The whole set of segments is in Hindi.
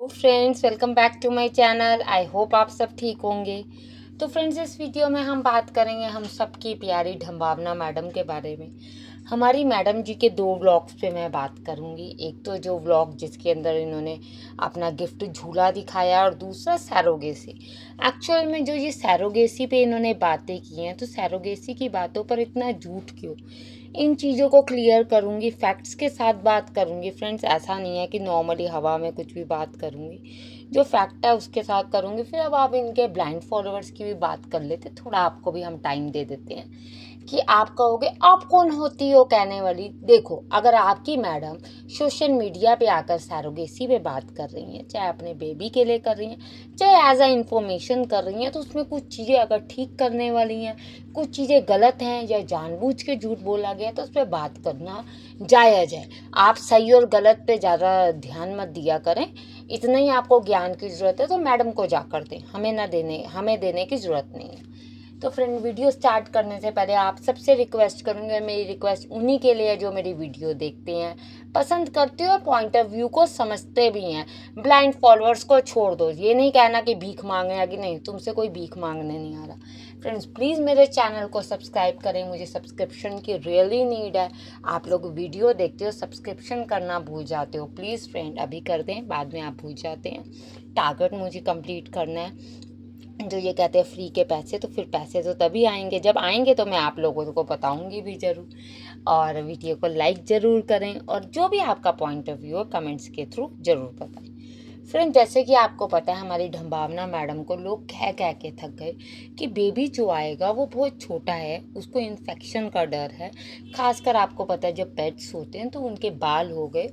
Friends, welcome back to my channel. I hope आप सब ठीक होंगे। तो फ्रेंड्स, इस वीडियो में हम बात करेंगे हम सबकी प्यारी ढंबावना मैडम के बारे में। हमारी मैडम जी के दो व्लॉग्स पे मैं बात करूंगी। एक तो जो व्लॉग जिसके अंदर इन्होंने अपना गिफ्ट झूला दिखाया और दूसरा सैरोगेसी। एक्चुअल में जो ये सैरोगेसी पे इन्होंने बातें की हैं, तो सैरोगेसी की बातों पर इतना झूठ क्यों, इन चीज़ों को क्लियर करूँगी, फैक्ट्स के साथ बात करूँगी। फ्रेंड्स, ऐसा नहीं है कि नॉर्मली हवा में कुछ भी बात करूँगी, जो फैक्ट है उसके साथ करूँगी। फिर अब आप इनके ब्लाइंड फॉलोअर्स की भी बात कर लेते, थोड़ा आपको भी हम टाइम दे देते हैं कि आप कहोगे आप कौन होती हो कहने वाली। देखो, अगर आपकी मैडम सोशल मीडिया पे आकर सैरोगेसी पे बात कर रही हैं, चाहे अपने बेबी के लिए कर रही हैं, चाहे एज अ इंफॉर्मेशन कर रही हैं, तो उसमें कुछ चीज़ें अगर ठीक करने वाली हैं, कुछ चीज़ें गलत हैं या जानबूझ के झूठ बोला गया, तो उस पर बात करना जायज़ है। आप सही और गलत पे ज़्यादा ध्यान मत दिया करें। इतना ही आपको ज्ञान की ज़रूरत है तो मैडम को जाकर दें, हमें देने की ज़रूरत नहीं है। तो फ्रेंड, वीडियो स्टार्ट करने से पहले आप सबसे रिक्वेस्ट करूँगी, मेरी रिक्वेस्ट उन्हीं के लिए जो मेरी वीडियो देखते हैं, पसंद करते हो और पॉइंट ऑफ व्यू को समझते भी हैं। ब्लाइंड फॉलोअर्स को छोड़ दो। ये नहीं कहना कि भीख मांगने आ, कि नहीं, तुमसे कोई भीख मांगने नहीं आ रहा। फ्रेंड्स, प्लीज़ मेरे चैनल को सब्सक्राइब करें, मुझे सब्सक्रिप्शन की रियली नीड है। आप लोग वीडियो देखते हो, सब्सक्रिप्शन करना भूल जाते हो। प्लीज़ फ्रेंड, अभी कर दें, बाद में आप भूल जाते हैं। टारगेट मुझे कंप्लीट करना है। जो ये कहते हैं फ्री के पैसे, तो फिर पैसे तो तभी आएंगे, जब आएंगे तो मैं आप लोगों को बताऊंगी भी ज़रूर। और वीडियो को लाइक ज़रूर करें और जो भी आपका पॉइंट ऑफ व्यू है कमेंट्स के थ्रू ज़रूर बताएं। फ्रेंड, जैसे कि आपको पता है, हमारी ढंबावना मैडम को लोग कह कह के थक गए कि बेबी जो आएगा वो बहुत छोटा है, उसको इन्फेक्शन का डर है। खासकर आपको पता है, जब पेट्स होते हैं तो उनके बाल हो गए,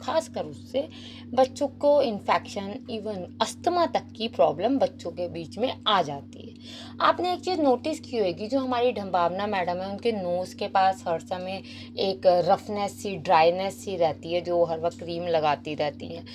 खासकर उससे बच्चों को इन्फेक्शन, इवन अस्थमा तक की प्रॉब्लम बच्चों के बीच में आ जाती है। आपने एक चीज़ नोटिस की होगी, जो हमारी ढंबावना मैडम है, उनके नोज़ के पास हर समय एक रफनेस सी, ड्राइनेस सी रहती है, जो हर वक्त क्रीम लगाती रहती हैं।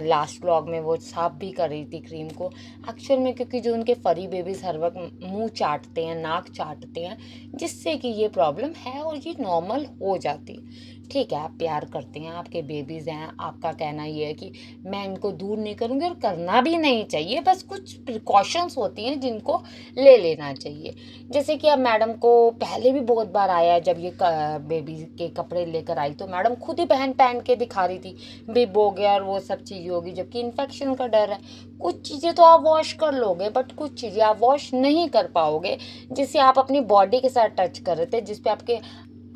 लास्ट व्लॉग में वो साफ भी कर रही थी क्रीम को। एक्चुअल में क्योंकि जो उनके फरी बेबीज़ हर वक्त मुंह चाटते हैं, नाक चाटते हैं, जिससे कि ये प्रॉब्लम है और ये नॉर्मल हो जाती है। ठीक है, आप प्यार करते हैं, आपके बेबीज़ हैं, आपका कहना ये है कि मैं इनको दूर नहीं करूँगी, और करना भी नहीं चाहिए। बस कुछ प्रिकॉशंस होती हैं जिनको ले लेना चाहिए। जैसे कि अब मैडम को पहले भी बहुत बार आया है, जब ये बेबी के कपड़े लेकर आई तो मैडम खुद ही पहन पहन के दिखा रही थी, बिब हो गया और वो सब चीज़ें होगी, जबकि इन्फेक्शन का डर है। कुछ चीज़ें तो आप वॉश कर लोगे, बट कुछ चीज़ें आप वॉश नहीं कर पाओगे, जिससे आप अपनी बॉडी के साथ टच कर रहे थे, जिसपे आपके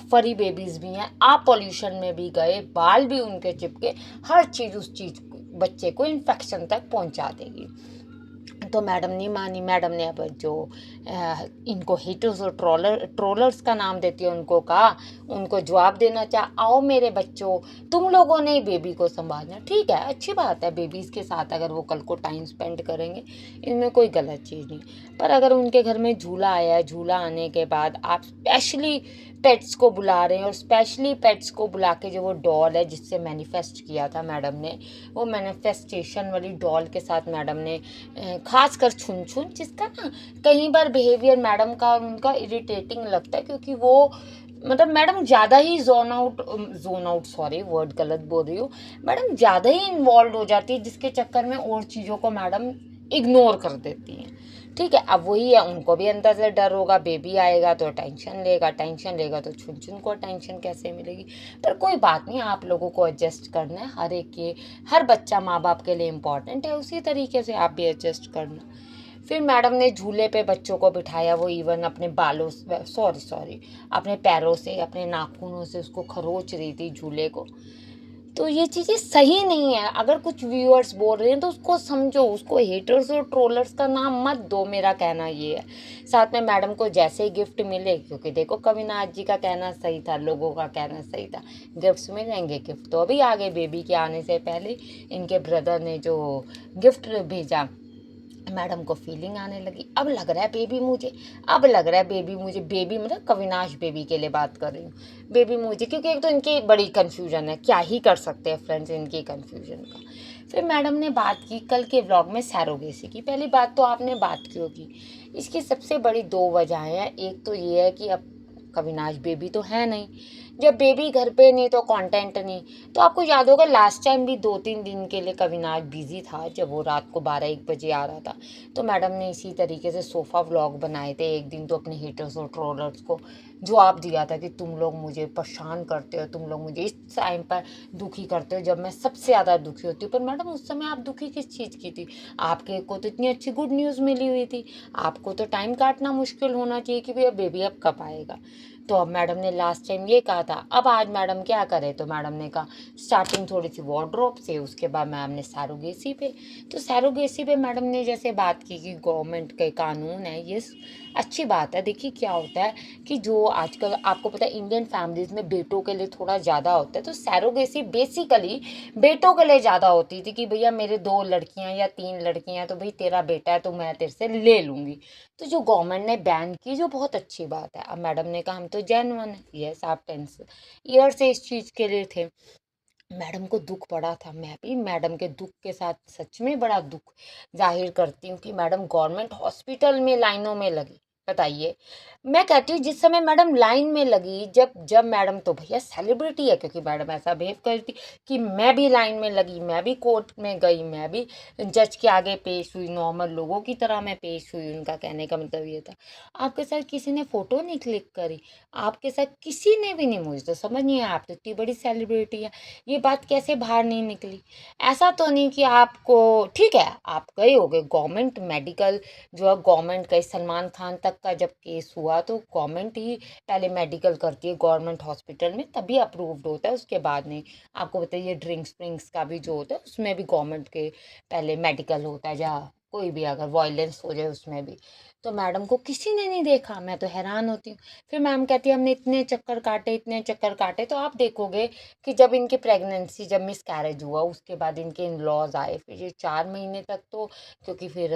फरी बेबीज़ भी हैं, आप पॉल्यूशन में भी गए, बाल भी उनके चिपके, हर चीज़ उस चीज़ बच्चे को इन्फेक्शन तक पहुंचा देगी। तो मैडम नहीं मानी। मैडम ने अब जो इनको हिटर्स और ट्रोलर्स का नाम देती है, उनको कहा, उनको जवाब देना चाहा, आओ मेरे बच्चों, तुम लोगों ने बेबी को संभालना। ठीक है, अच्छी बात है, बेबीज़ के साथ अगर वो कल को टाइम स्पेंड करेंगे, इनमें कोई गलत चीज़ नहीं। पर अगर उनके घर में झूला आया है, झूला आने के बाद आप स्पेशली पेट्स को बुला रहे हैं, और स्पेशली पेट्स को बुला के जो वो डॉल है जिससे मैनिफेस्ट किया था मैडम ने, वो मैनिफेस्टेशन वाली डॉल के साथ मैडम ने खास कर छुन छुन, जिसका ना कई बार बिहेवियर मैडम का और उनका इरिटेटिंग लगता है, क्योंकि वो मतलब मैडम ज़्यादा ही जोन आउट, सॉरी वर्ड गलत बोल रही हूँ, मैडम ज़्यादा ही इन्वॉल्व हो जाती है, जिसके चक्कर में और चीज़ों को मैडम इग्नोर कर देती हैं। ठीक है, अब वही है, उनको भी अंदर से डर होगा, बेबी आएगा तो टेंशन लेगा तो छुन छुन को टेंशन कैसे मिलेगी। पर कोई बात नहीं, आप लोगों को एडजस्ट करना है। हर बच्चा माँ बाप के लिए इम्पॉर्टेंट है, उसी तरीके से आप भी एडजस्ट करना। फिर मैडम ने झूले पे बच्चों को बिठाया, वो इवन अपने बालों से, सॉरी अपने पैरों से, अपने नाखूनों से उसको खरोच रही थी झूले को। तो ये चीज़ें सही नहीं है। अगर कुछ व्यूअर्स बोल रहे हैं तो उसको समझो, उसको हेटर्स और ट्रोलर्स का नाम मत दो, मेरा कहना ये है। साथ में मैडम को जैसे ही गिफ्ट मिले, क्योंकि देखो कविनाथ जी का कहना सही था, लोगों का कहना सही था, गिफ्ट्स मिलेंगे। गिफ्ट तो अभी आ गए, बेबी के आने से पहले इनके ब्रदर ने जो गिफ्ट भेजा, मैडम को फीलिंग आने लगी, अब लग रहा है बेबी मुझे, बेबी मतलब कविनाश बेबी के लिए बात कर रही हूँ, बेबी मुझे, क्योंकि एक तो इनकी बड़ी कन्फ्यूजन है, क्या ही कर सकते हैं फ्रेंड्स इनकी कन्फ्यूजन का। फिर मैडम ने बात की कल के व्लॉग में सैरोगेसी की। पहली बात तो आपने बात क्यों की, इसकी सबसे बड़ी दो वजह हैं। एक तो ये है कि अब कविनाश बेबी तो है नहीं, जब बेबी घर पे नहीं तो कंटेंट नहीं। तो आपको याद होगा लास्ट टाइम भी 2-3 दिन के लिए कविनाज बिजी था, जब वो रात को 12-1 बजे आ रहा था, तो मैडम ने इसी तरीके से सोफ़ा व्लॉग बनाए थे। एक दिन तो अपने हेटर्स और ट्रोलर्स को जवाब दिया था कि तुम लोग मुझे परेशान करते हो, तुम लोग मुझे इस टाइम पर दुखी करते हो जब मैं सबसे ज़्यादा दुखी होती हूँ। पर मैडम उस समय आप दुखी किस चीज़ की थी? आपके को तो इतनी अच्छी गुड न्यूज़ मिली हुई थी। आपको तो टाइम काटना मुश्किल होना चाहिए कि भैया बेबी अब कब आएगा। तो अब मैडम ने लास्ट टाइम ये कहा था। अब आज मैडम क्या करे, तो मैडम ने कहा स्टार्टिंग थोड़ी सी वार्डरोब से, उसके बाद मैम ने सैरोगेसी पे। तो सैरोगेसी पे मैडम ने जैसे बात की कि गवर्नमेंट के कानून है, ये अच्छी बात है। देखिए क्या होता है कि जो आजकल आपको पता है इंडियन फैमिलीज में बेटों के लिए थोड़ा ज़्यादा होता है, तो सैरोगेसी बेसिकली बेटों के लिए ज़्यादा होती थी कि भैया मेरे 2 लड़कियां या 3 लड़कियां, तो भाई तेरा बेटा है तो मैं तेरे से ले लूँगी। तो जो गवर्नमेंट ने बैन की, जो बहुत अच्छी बात है। अब मैडम ने कहा हम तो जेन्युइन है, यस आप 10 ईयर से इस चीज़ के लिए थे। मैडम को दुख पड़ा था, मैं भी मैडम के दुख के साथ सच में बड़ा दुख जाहिर करती हूँ कि मैडम गवर्नमेंट हॉस्पिटल में लाइनों में लगी। बताइए, मैं कहती हूँ जिस समय मैडम लाइन में लगी, जब जब मैडम तो भैया सेलिब्रिटी है, क्योंकि मैडम ऐसा बिहेव करती कि मैं भी लाइन में लगी, मैं भी कोर्ट में गई, मैं भी जज के आगे पेश हुई, नॉर्मल लोगों की तरह मैं पेश हुई। उनका कहने का मतलब ये था। आपके साथ किसी ने फ़ोटो नहीं क्लिक करी, आपके साथ किसी ने भी नहीं। मुझे तो समझ नहीं आया, आप तो इतनी बड़ी सेलिब्रिटी है, ये बात कैसे बाहर नहीं निकली? ऐसा तो नहीं कि आपको, ठीक है आप गए होगे गवर्नमेंट मेडिकल, जो है गवर्नमेंट का, सलमान खान तक का जब केस हुआ तो गवर्नमेंट ही पहले मेडिकल करती है गवर्नमेंट हॉस्पिटल में, तभी अप्रूव्ड होता है, उसके बाद नहीं। आपको बताइए ड्रिंक्स व्रिंक्स का भी जो होता है उसमें भी गवर्नमेंट के पहले मेडिकल होता है, जहाँ कोई भी अगर वायलेंस हो जाए उसमें भी। तो मैडम को किसी ने नहीं देखा, मैं तो हैरान होती हूँ। फिर मैम कहती है हमने इतने चक्कर काटे, इतने चक्कर काटे। तो आप देखोगे कि जब इनकी प्रेगनेंसी, जब मिस कैरेज हुआ, उसके बाद इनके इन लॉज आए, फिर ये 4 महीने तक तो, क्योंकि फिर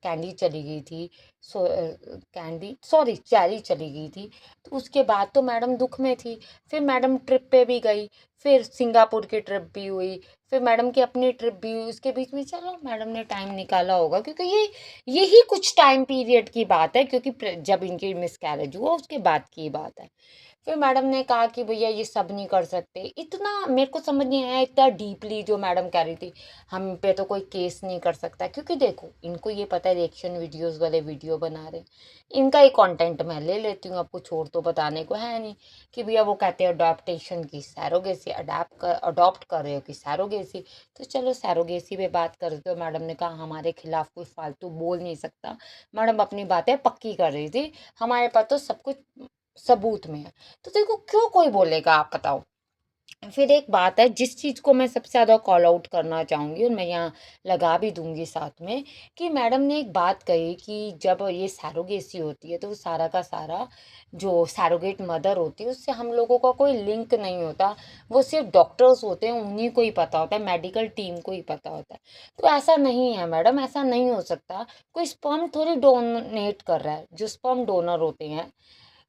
कैंडी चली गई थी, कैंडी सॉरी चैरी चली गई थी, तो उसके बाद तो मैडम दुख में थी। फिर मैडम ट्रिप पे भी गई, फिर सिंगापुर की ट्रिप भी हुई, फिर मैडम की अपनी ट्रिप भी हुई। उसके बीच में चलो मैडम ने टाइम निकाला होगा, क्योंकि ये यही कुछ टाइम पीरियड की बात है, क्योंकि जब इनकी मिस कैरेज हुआ उसके बाद की बात है। फिर मैडम ने कहा कि भैया ये सब नहीं कर सकते। इतना मेरे को समझ नहीं आया, इतना डीपली जो मैडम कह रही थी हम पे तो कोई केस नहीं कर सकता, क्योंकि देखो इनको ये पता है रिएक्शन वीडियोस वाले वीडियो बना रहे हैं, इनका ही कंटेंट मैं ले लेती हूँ, अब कुछ और तो बताने को है नहीं। कि भैया वो कहते हैं अडॉप्टेशन की सैरोगेसी, अडॉप्ट कर रहे हो कि सैरोगेसी, तो चलो सैरोगेसी पे बात कर। तो मैडम ने कहा हमारे खिलाफ कोई फालतू बोल नहीं सकता। मैडम अपनी बातें पक्की कर रही थी, हमारे पास तो सब कुछ सबूत में है। तो देखो क्यों कोई बोलेगा, आप बताओ। फिर एक बात है जिस चीज़ को मैं सबसे ज़्यादा कॉल आउट करना चाहूँगी, और मैं यहाँ लगा भी दूंगी साथ में, कि मैडम ने एक बात कही कि जब ये सैरोगेसी होती है तो वो सारा का सारा जो सैरोगेट मदर होती है उससे हम लोगों का कोई लिंक नहीं होता। वो सिर्फ डॉक्टर्स होते हैं, उन्हीं को ही पता होता है, मेडिकल टीम को ही पता होता है। तो ऐसा नहीं है मैडम, ऐसा नहीं हो सकता। कोई स्पर्म थोड़ी डोनेट कर रहा है। जो स्पर्म डोनर होते हैं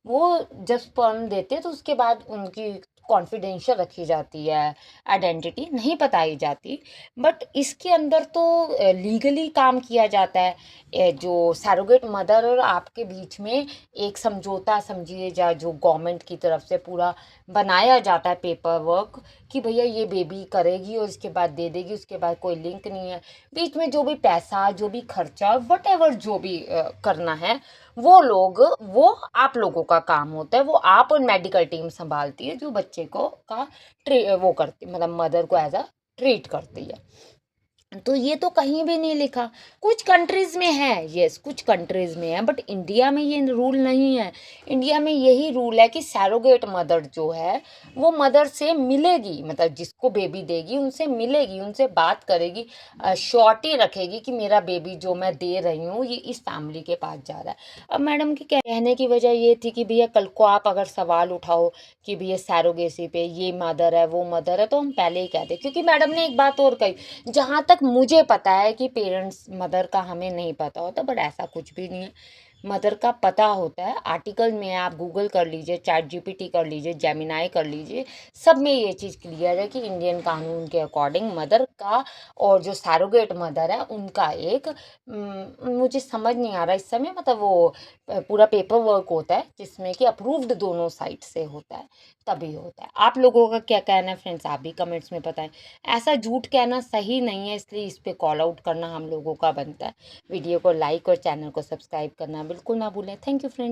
वो जब स्पर्म देते हैं तो उसके बाद उनकी कॉन्फिडेंशियल रखी जाती है, आइडेंटिटी नहीं बताई जाती। बट इसके अंदर तो लीगली काम किया जाता है। जो सैरोगेट मदर और आपके बीच में एक समझौता समझिए, जा जो गवर्नमेंट की तरफ से पूरा बनाया जाता है पेपर वर्क, कि भैया ये बेबी करेगी और इसके बाद दे देगी, उसके बाद कोई लिंक नहीं है। बीच में जो भी पैसा, जो भी खर्चा, वट एवर जो भी करना है, वो लोग, वो आप लोगों का काम होता है। वो आप और मेडिकल टीम संभालती है, जो बच्चे को का वो करती, मतलब मदर को एज अ ट्रीट करती है। तो ये तो कहीं भी नहीं लिखा। कुछ कंट्रीज में है, यस कुछ कंट्रीज में है, बट इंडिया में ये रूल नहीं है। इंडिया में यही रूल है कि सैरोगेट मदर जो है वो मदर से मिलेगी, मतलब जिसको बेबी देगी उनसे मिलेगी, उनसे बात करेगी, श्योरिटी रखेगी कि मेरा बेबी जो मैं दे रही हूँ ये इस फैमिली के पास जा रहा है। अब मैडम की कहने की वजह ये थी कि भैया कल को आप अगर सवाल उठाओ कि भैया सैरोगेसी पे ये मदर है वो मदर है, तो हम पहले ही कहते, क्योंकि मैडम ने एक बात और कही, जहाँ तक मुझे पता है कि पेरेंट्स मदर का हमें नहीं पता होता, बट ऐसा कुछ भी नहीं है। मदर का पता होता है। आर्टिकल में आप गूगल कर लीजिए, चैट जीपीटी कर लीजिए, जेमिनाई कर लीजिए, सब में ये चीज़ क्लियर है कि इंडियन कानून के अकॉर्डिंग मदर का और जो सैरोगेट मदर है उनका एक मुझे समझ नहीं आ रहा इस समय, मतलब वो पूरा पेपर वर्क होता है जिसमें कि अप्रूव्ड दोनों साइड से होता है, तभी होता है। आप लोगों का क्या कहना है फ्रेंड्स, आप भी कमेंट्स में बताएं। ऐसा झूठ कहना सही नहीं है, इसलिए इस पे कॉल आउट करना हम लोगों का बनता है। वीडियो को लाइक और चैनल को सब्सक्राइब करना बिल्कुल ना भूलें। Thank you friends.